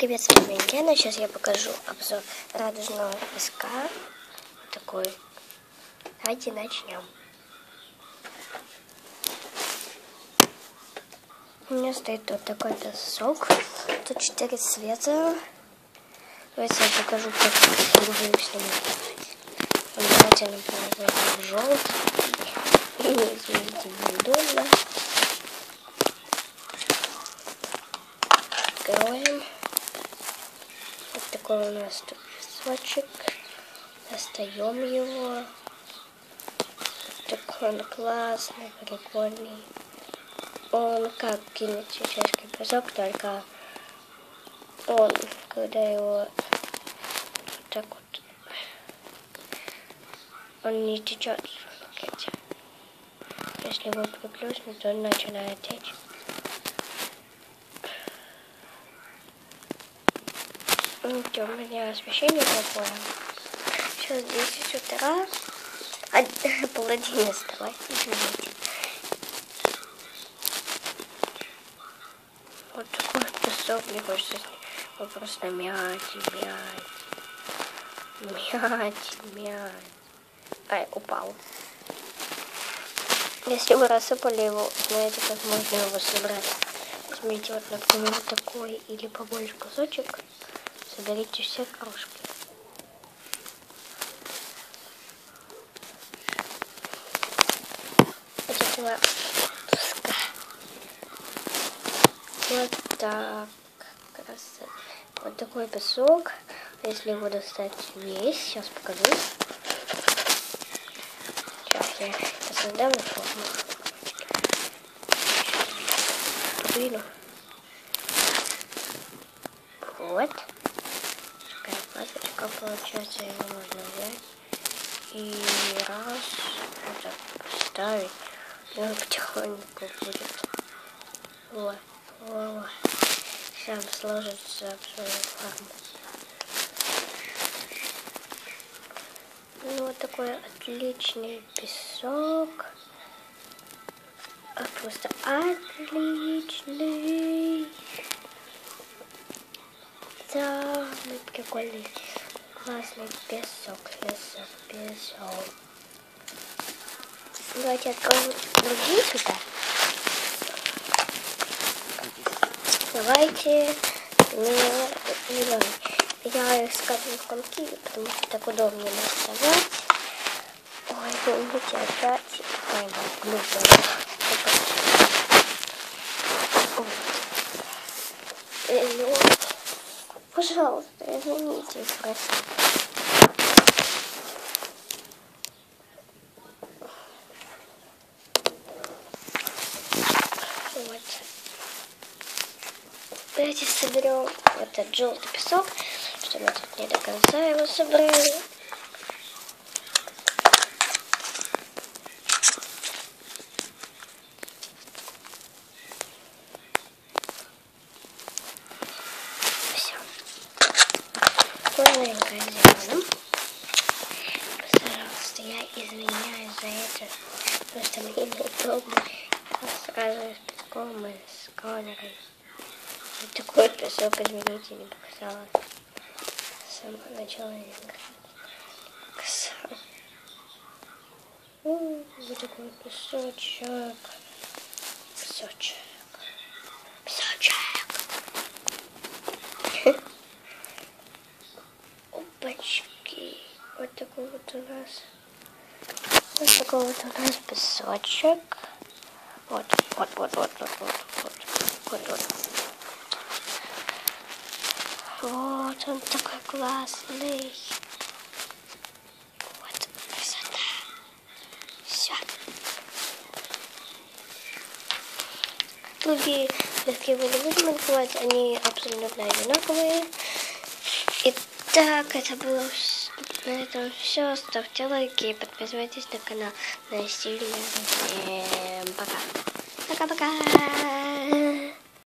Привет, с вами Яна. Сейчас я покажу обзор радужного песка. Вот такой. Давайте начнем. У меня стоит вот такой-то сок. Тут 4 цвета. Давайте я покажу, как я люблю с ними играть. Давайте, например, возьмем желтый. Извините, неудобно. Откроем. Вот такой у нас тут песочек. Достаем его. Такой он классный, прикольный. Он как кинетический песок, только он, когда его вот так вот, он не течет. Если его приплюснуть, то он начинает течь. У меня освещение плохое. Сейчас 10 утра. 10:30, давай, извините. Вот такой песок, мне хочется его просто мять. Ай, упал. Если вы рассыпали его, знаете, как можно его собрать. Возьмите вот, например, такой или побольше кусочек. Соберите все крошки. Вот этого песка. Вот так. Красота. Вот такой песок. Если его достать весь, сейчас покажу. Сейчас я создам форму. Подвину. Вот. Такая пасочка получается. Ее можно взять. И раз. Вот так поставить. И он потихоньку будет. Вот. Сам сложится в свою форму. Ну, вот такой отличный песок. Просто отличный. Самый прикольный, классный песок. Песок. Давайте откроем другие сюда. Давайте, я их скажу в комки, потому что так удобнее доставать. Ой, извините, опять. Ой, глупо. Пожалуйста, извините, простите. Вот. Давайте соберем этот желтый песок, что мы тут не до конца его собрали. Все. Плавненько зеленым. Пожалуйста, я извиняюсь за это, потому что мне неудобно. Сразу с песком и с камерой. Вот такой песок, извините, не показала. С самого начала играть. Вот такой песочек. Опачки. Вот такой вот у нас. Вот такой вот у нас песочек. Вот. Вот он такой классный. Вот красота. Все. Другие пески мы не будем открывать, они абсолютно одинаковые. Итак, это было на этом все. Ставьте лайки и подписывайтесь на канал Насилия. Всем пока. Пока-пока.